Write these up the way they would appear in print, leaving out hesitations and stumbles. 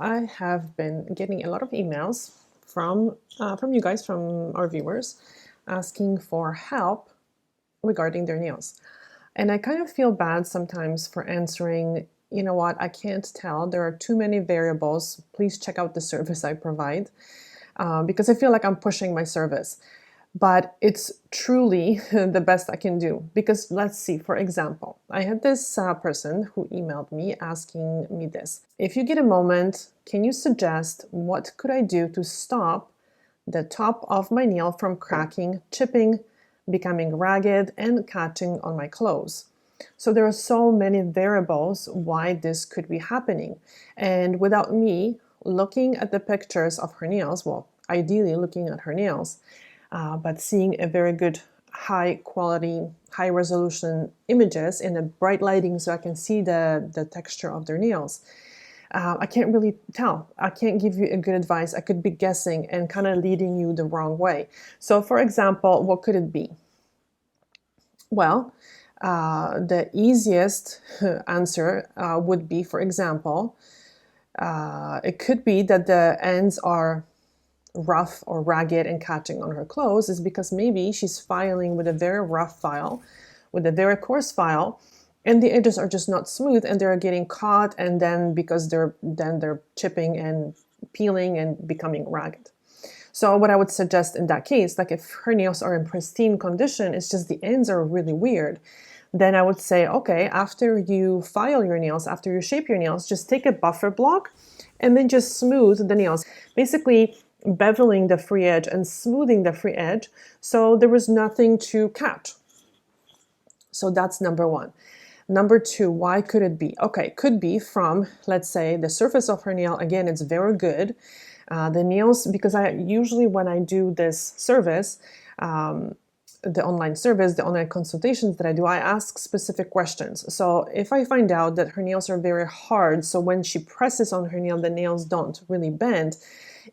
I have been getting a lot of emails from you guys, from our viewers, asking for help regarding their nails. And I kind of feel bad sometimes for answering, you know what, I can't tell. There are too many variables. Please check out the service I provide, because I feel like I'm pushing my service. But it's truly the best I can do, because let's see, for example, I had this person who emailed me asking me this: if you get a moment, can you suggest what could I do to stop the top of my nail from cracking, chipping, becoming ragged, and catching on my clothes? So there are so many variables why this could be happening, and without me looking at the pictures of her nails, well, ideally looking at her nails, but seeing a very good high quality, high resolution images in a bright lighting so I can see the texture of their nails. I can't really tell. I can't give you a good advice. I could be guessing and kind of leading you the wrong way. So for example, what could it be? Well, the easiest answer would be, for example, it could be that the ends are rough or ragged and catching on her clothes, is because maybe she's filing with a very rough file, with a very coarse file, and the edges are just not smooth and they're getting caught, and then because they're chipping and peeling and becoming ragged. So what I would suggest in that case, like if her nails are in pristine condition, it's just the ends are really weird, then I would say, okay, after you file your nails, after you shape your nails, just take a buffer block and then just smooth the nails. Basically, beveling the free edge and smoothing the free edge so there was nothing to catch. So that's number one. Number two, why could it be? Okay, could be from, let's say, the surface of her nail. Again, it's very good. The nails, because I usually, when I do this service, the online service, the online consultations that I do, I ask specific questions. So if I find out that her nails are very hard, so when she presses on her nail, the nails don't really bend,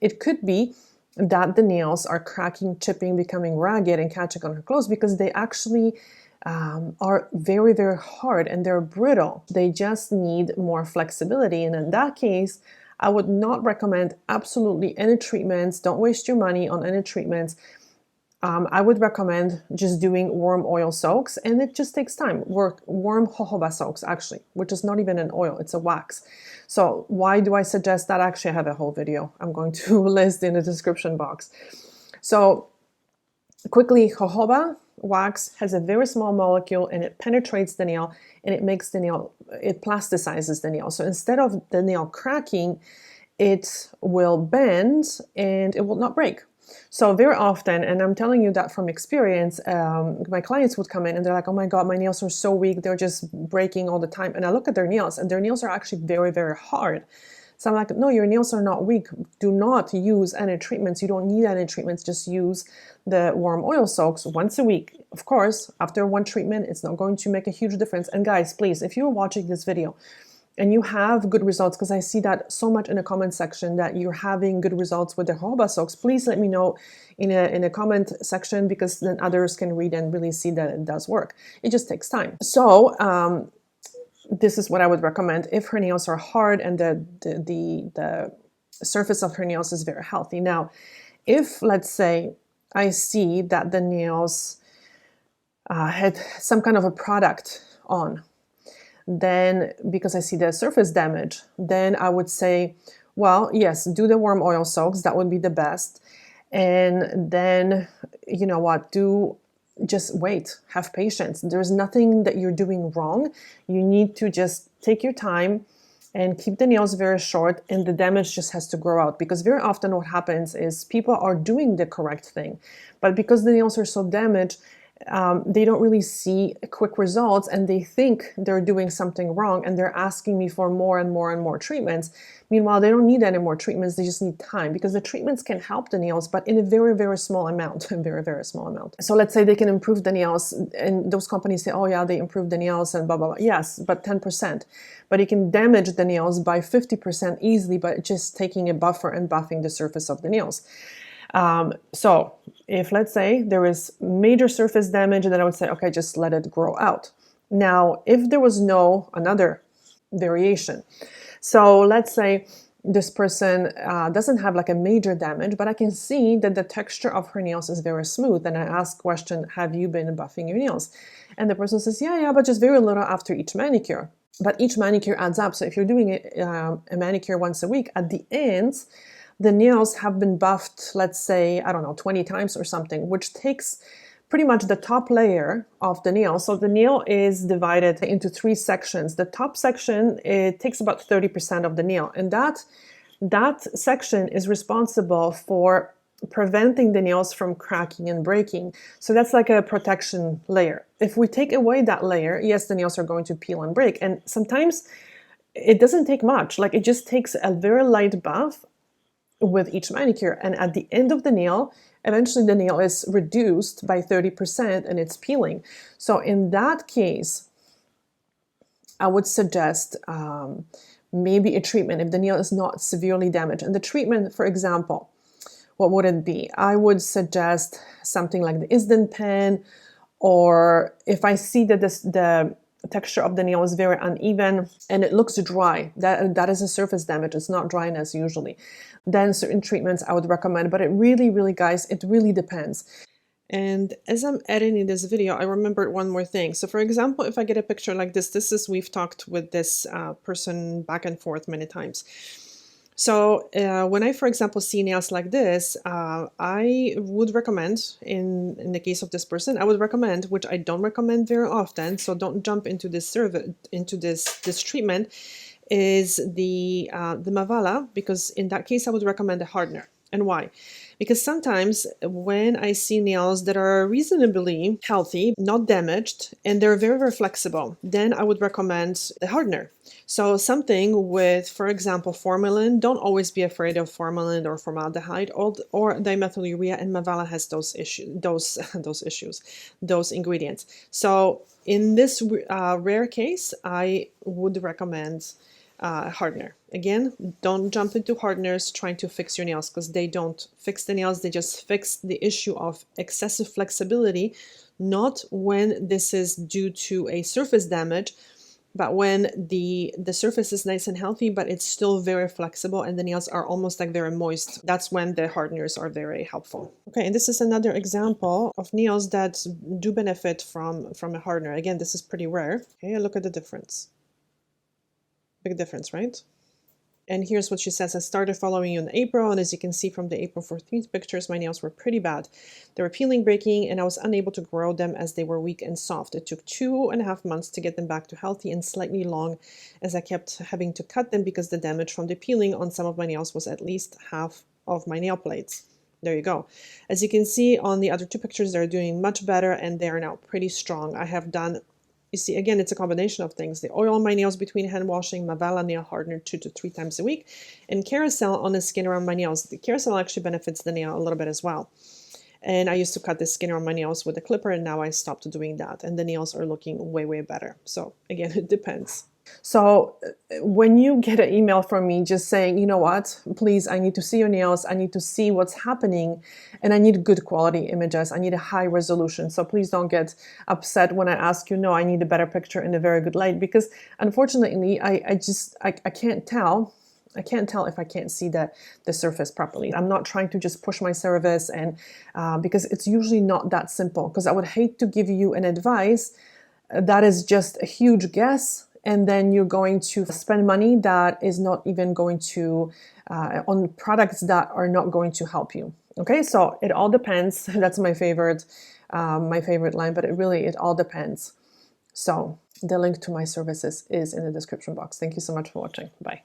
it could be that the nails are cracking, chipping, becoming ragged, and catching on her clothes because they actually are very, very hard and they're brittle. They just need more flexibility. And in that case, I would not recommend absolutely any treatments. Don't waste your money on any treatments. I would recommend just doing warm oil soaks, and it just takes time. Warm jojoba soaks, actually, which is not even an oil, it's a wax. So why do I suggest that? Actually, I have a whole video I'm going to list in the description box. So quickly, jojoba wax has a very small molecule and it penetrates the nail and it makes the nail, it plasticizes the nail. So instead of the nail cracking, it will bend and it will not break. So very often, and I'm telling you that from experience, my clients would come in and they're like, oh my God, my nails are so weak. They're just breaking all the time. And I look at their nails and their nails are actually very, very hard. So I'm like, no, your nails are not weak. Do not use any treatments. You don't need any treatments. Just use the warm oil soaks once a week. Of course, after one treatment, it's not going to make a huge difference. And guys, please, if you're watching this video and you have good results, because I see that so much in the comment section that you're having good results with the jojoba soaks, please let me know in a comment section, because then others can read and really see that it does work. It just takes time. So this is what I would recommend if her nails are hard and the surface of her nails is very healthy. Now, if, let's say, I see that the nails had some kind of a product on, then because I see the surface damage, then I would say, well, yes, do the warm oil soaks. That would be the best. And then, you know what, just wait, have patience. There's nothing that you're doing wrong. You need to just take your time and keep the nails very short, and the damage just has to grow out. Because very often what happens is people are doing the correct thing, but because the nails are so damaged, they don't really see quick results and they think they're doing something wrong and they're asking me for more and more and more treatments. Meanwhile, they don't need any more treatments. They just need time, because the treatments can help the nails, but in a very, very small amount, a very, very small amount. So let's say they can improve the nails, and those companies say, oh yeah, they improved the nails and blah, blah, blah. Yes, but 10%. But it can damage the nails by 50% easily by just taking a buffer and buffing the surface of the nails. So if, let's say, there is major surface damage, then I would say, okay, just let it grow out. Now, if there was no another variation, so let's say this person doesn't have like a major damage, but I can see that the texture of her nails is very smooth. And I ask question, have you been buffing your nails? And the person says, yeah, but just very little after each manicure. But each manicure adds up. So if you're doing a manicure once a week, at the end, the nails have been buffed, let's say, I don't know, 20 times or something, which takes pretty much the top layer of the nail. So the nail is divided into 3 sections. The top section, it takes about 30% of the nail. And that section is responsible for preventing the nails from cracking and breaking. So that's like a protection layer. If we take away that layer, yes, the nails are going to peel and break. And sometimes it doesn't take much. Like it just takes a very light buff with each manicure. And at the end of the nail, eventually the nail is reduced by 30% and it's peeling. So in that case, I would suggest maybe a treatment if the nail is not severely damaged. And the treatment, for example, what would it be? I would suggest something like the Isden pen, or if I see that the texture of the nail is very uneven and it looks dry, that is a surface damage, it's not dryness usually, then certain treatments I would recommend. But it really, guys, it really depends. And as I'm editing this video, I remembered one more thing. So for example, if I get a picture like this, we've talked with this person back and forth many times. So when I, for example, see nails like this, I would recommend, in the case of this person, I would recommend, which I don't recommend very often, so don't jump into this this treatment, is the Mavala, because in that case I would recommend a hardener. And why? Because sometimes when I see nails that are reasonably healthy, not damaged, and they're very flexible, then I would recommend a hardener. So something with, for example, formalin. Don't always be afraid of formalin or formaldehyde or dimethylurea, and Mavala has those ingredients. So in this rare case, I would recommend hardener. Again, don't jump into hardeners trying to fix your nails, because they don't fix the nails, they just fix the issue of excessive flexibility, not when this is due to a surface damage, but when the surface is nice and healthy, but it's still very flexible and the nails are almost like very moist. That's when the hardeners are very helpful. Okay, and this is another example of nails that do benefit from a hardener. Again, this is pretty rare. Okay, look at the difference. Big difference, right? And here's what she says. I started following you in April, and as you can see from the April 14th pictures, my nails were pretty bad. They were peeling, breaking, and I was unable to grow them as they were weak and soft. It took 2.5 months to get them back to healthy, and slightly long, as I kept having to cut them because the damage from the peeling on some of my nails was at least half of my nail plates. There you go. As you can see on the other 2 pictures, they're doing much better, and they are now pretty strong. I have done, you see, again, it's a combination of things. The oil on my nails between hand washing, Mavala nail hardener 2 to 3 times a week, and Carousel on the skin around my nails. The Carousel actually benefits the nail a little bit as well. And I used to cut the skin around my nails with a clipper, and now I stopped doing that. And the nails are looking way better. So again, it depends. So when you get an email from me just saying, you know what, please, I need to see your nails, I need to see what's happening, and I need good quality images, I need a high resolution. So please don't get upset when I ask you, no, I need a better picture in a very good light, because unfortunately, I can't tell. I can't tell if I can't see the surface properly. I'm not trying to just push my service, and because it's usually not that simple, because I would hate to give you an advice that is just a huge guess, and then you're going to spend money that is not even going to, on products that are not going to help you. Okay, so it all depends. That's my favorite line, but it all depends. So the link to my services is in the description box. Thank you so much for watching. Bye.